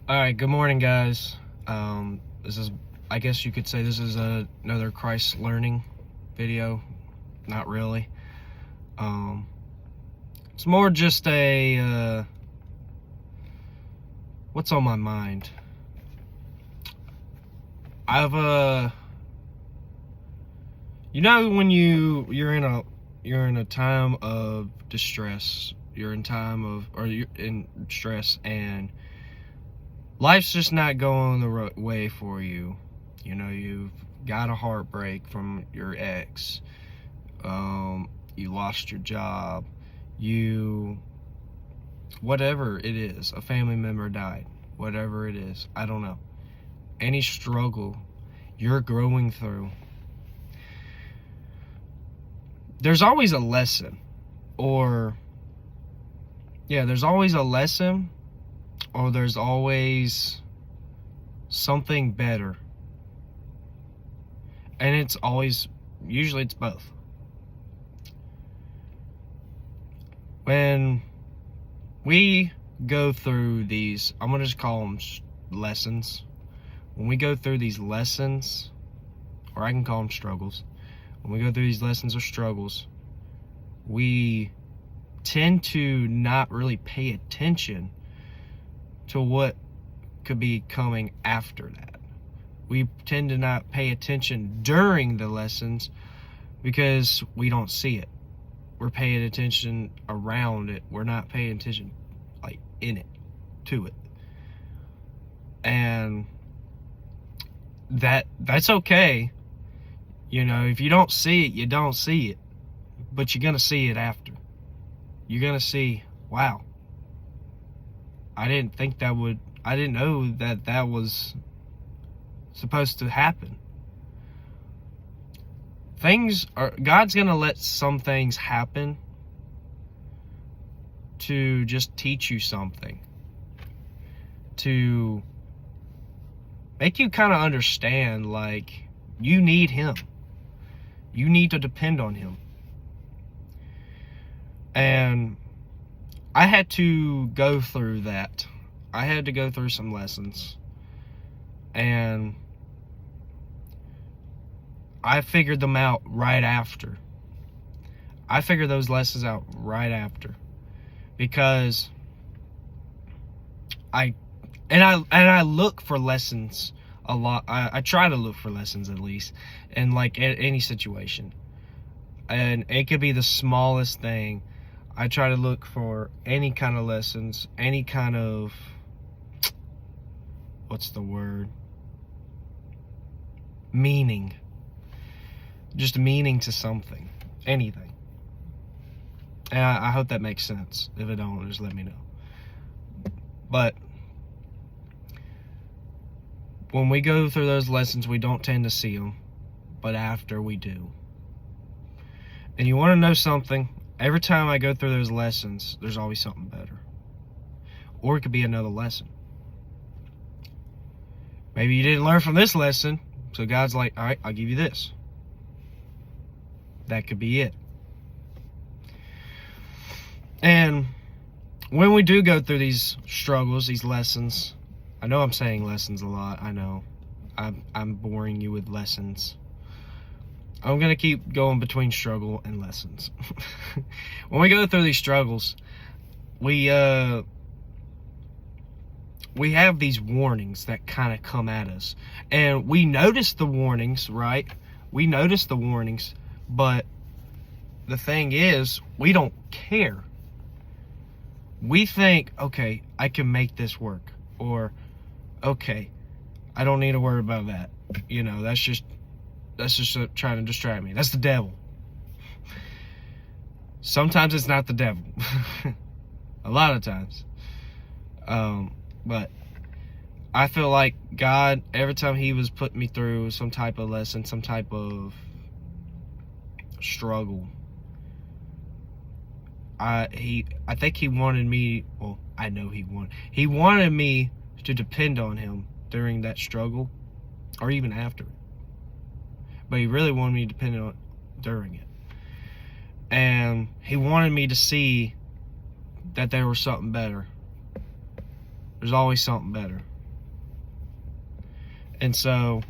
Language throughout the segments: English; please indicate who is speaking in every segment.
Speaker 1: All right, good morning, guys. This is, I guess you could say this is another Christ learning video. Not really. It's more just a, what's on my mind. You know, when you're in a time of distress, you're in stress, and life's just not going the right way for you. You know, you've got a heartbreak from your ex. You lost your job. Whatever it is, a family member died. Whatever it is, I don't know. Any struggle you're growing through, there's always a lesson. There's always a lesson, or there's always something better. And usually it's both. When we go through these, I'm going to just call them lessons. When we go through these lessons, or I can call them struggles. When we go through these lessons or struggles, we tend to not really pay attention to what could be coming after that. We tend to not pay attention during the lessons because we don't see it. We're paying attention around it. We're not paying attention like in it, to it. And that's okay. You know, if you don't see it, you don't see it. But you're gonna see it after. You're gonna see, wow, I didn't know that was supposed to happen. God's gonna let some things happen to just teach you something, to make you kind of understand, like, you need Him. You need to depend on Him. And I had to go through that. I had to go through some lessons. And I figured them out right after. I figured those lessons out right after. Because I look for lessons a lot. I try to look for lessons, at least, in like any situation. And it could be the smallest thing. I try to look for any kind of lessons, any kind of, what's the word? Meaning. Just meaning to something. Anything. And I hope that makes sense. If it don't, just let me know. But when we go through those lessons, we don't tend to see them. But after, we do. And you want to know something? Every time I go through those lessons, there's always something better. Or it could be another lesson. Maybe you didn't learn from this lesson, so God's like, all right, I'll give you this. That could be it. And when we do go through these struggles, these lessons, I know I'm saying lessons a lot, I know. I'm boring you with lessons. I'm going to keep going between struggle and lessons. When we go through these struggles, we have these warnings that kind of come at us. And we notice the warnings, right? We notice the warnings, but the thing is, we don't care. We think, okay, I can make this work. Or, okay, I don't need to worry about that. You know, that's just trying to distract me. That's the devil. Sometimes it's not the devil. A lot of times. But I feel like God, every time He was putting me through some type of lesson, some type of struggle, I think He wanted me, well, I know He wanted me to depend on Him during that struggle, or even after it. But He really wanted me to depend on it during it. And He wanted me to see that there was something better. There's always something better. And so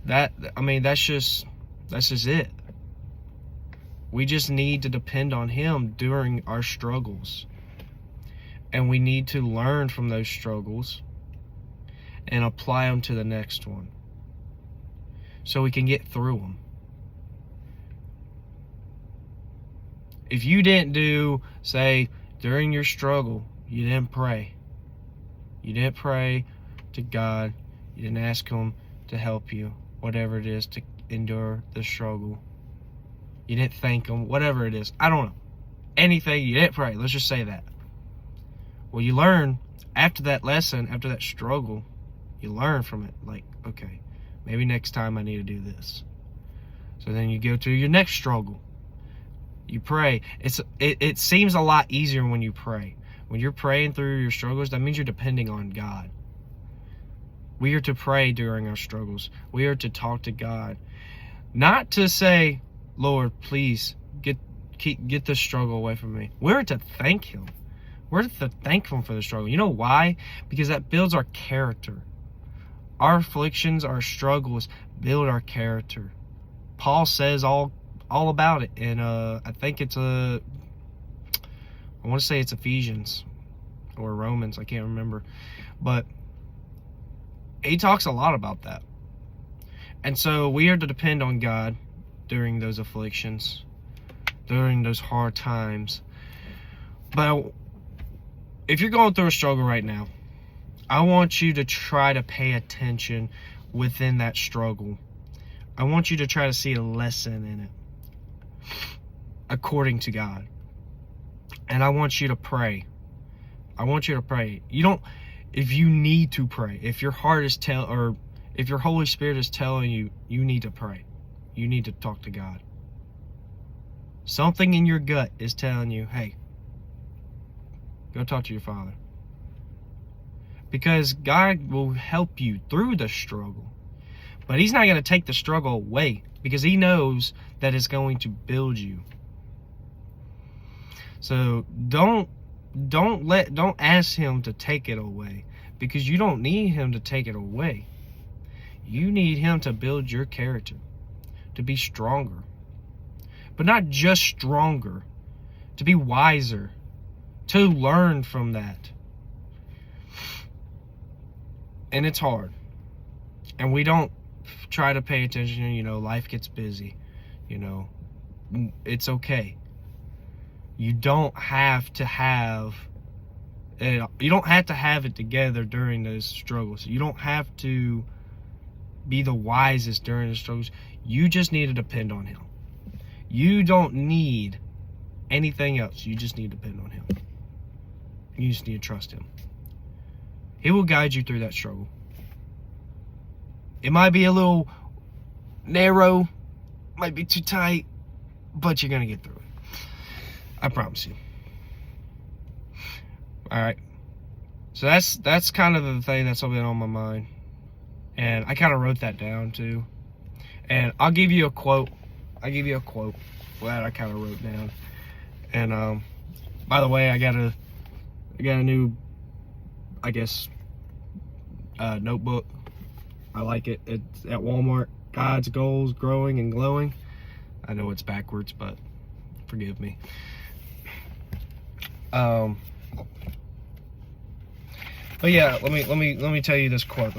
Speaker 1: that's just it. We just need to depend on him during our struggles. And we need to learn from those struggles and apply them to the next one, so we can get through them. If you didn't say, during your struggle, you didn't pray. You didn't pray to God. You didn't ask him to help you, whatever it is, to endure the struggle. You didn't thank him, whatever it is. I don't know. Anything, you didn't pray. Let's just say that. Well, you learn after that lesson, after that struggle, you learn from it. Like, okay, maybe next time I need to do this. So then you go to your next struggle. You pray. It seems a lot easier when you pray. When you're praying through your struggles, that means you're depending on God. We are to pray during our struggles. We are to talk to God. Not to say, Lord, please get this struggle away from me. We're to thank him. We're to thank him for the struggle. You know why? Because that builds our character. Our afflictions, our struggles build our character. Paul says all about it. And I think it's I want to say it's Ephesians or Romans. I can't remember. But he talks a lot about that. And so we are to depend on God during those afflictions, during those hard times. But if you're going through a struggle right now, I want you to try to pay attention within that struggle. I want you to try to see a lesson in it, according to God. And I want you to pray. I want you to pray. If you need to pray, if your heart is if your Holy Spirit is telling you, you need to pray. You need to talk to God. Something in your gut is telling you, hey, go talk to your Father. Because God will help you through the struggle. But he's not going to take the struggle away, because he knows that it's going to build you. So don't ask him to take it away, because you don't need him to take it away. You need him to build your character, to be stronger. But not just stronger, to be wiser, to learn from that. And it's hard. And we don't try to pay attention. Life gets busy. It's okay. You don't have to have it together during those struggles. You don't have to be the wisest during the struggles. You just need to depend on him. You don't need anything else. You just need to depend on him. You just need to trust him. He will guide you through that struggle. It might be a little narrow, might be too tight, but you're going to get through it. I promise you. Alright. So that's kind of the thing that's been on my mind. And I kind of wrote that down too. And I'll give you a quote. That I kind of wrote down. And by the way, I got a new, I guess, notebook. I like it. It's at Walmart. God's Goals, Growing and Glowing. I know it's backwards, but forgive me. But yeah, let me tell you this quote.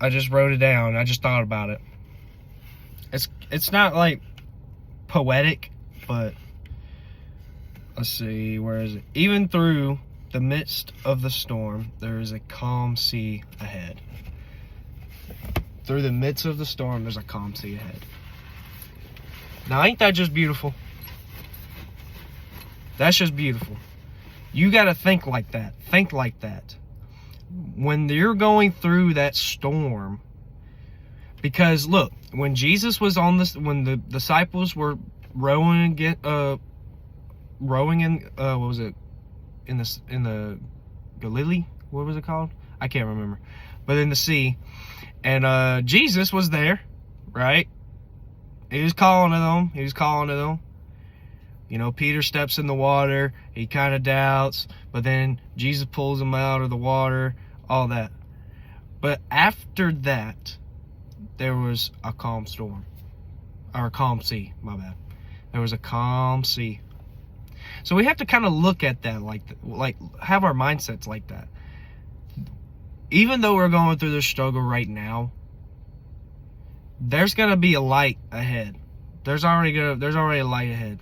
Speaker 1: I just wrote it down. I just thought about it. It's not like poetic, but let's see, where is it? Even through the midst of the storm, there is a calm sea ahead. Through the midst of the storm, there's a calm sea ahead. Now, ain't that just beautiful? That's just beautiful. You got to think like that. Think like that. When you're going through that storm, because look, when Jesus was on this, when the disciples were rowing in, what was it? In the Galilee? What was it called? I can't remember. But in the sea. And Jesus was there, right? He was calling to them. Peter steps in the water. He kind of doubts. But then Jesus pulls him out of the water. All that. But after that, there was a calm storm. Or a calm sea, my bad. There was a calm sea. So we have to kind of look at that like have our mindsets like that. Even though we're going through this struggle right now, there's gonna be a light ahead. There's already a light ahead.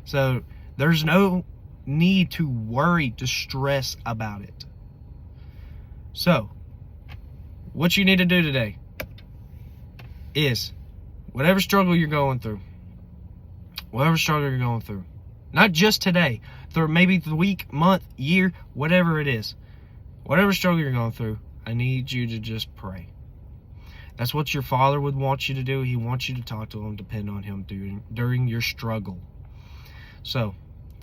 Speaker 1: So there's no need to worry, to stress about it. So what you need to do today is whatever struggle you're going through, not just today, through maybe the week, month, year, whatever it is, whatever struggle you're going through, I need you to just pray. That's what your Father would want you to do. He wants you to talk to Him, depend on Him during your struggle. So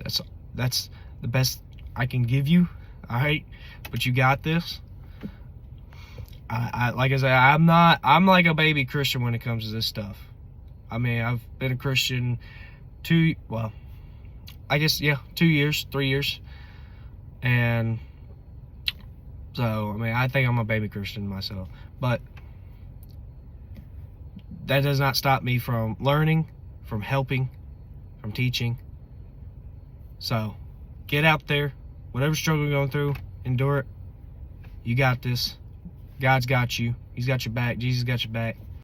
Speaker 1: that's the best I can give you. All right, but you got this. I like I said, I'm like a baby Christian when it comes to this stuff. I mean, I've been a Christian 2 years, 3 years. And so, I mean, I think I'm a baby Christian myself. But that does not stop me from learning, from helping, from teaching. So, get out there. Whatever struggle you're going through, endure it. You got this. God's got you. He's got your back. Jesus got your back.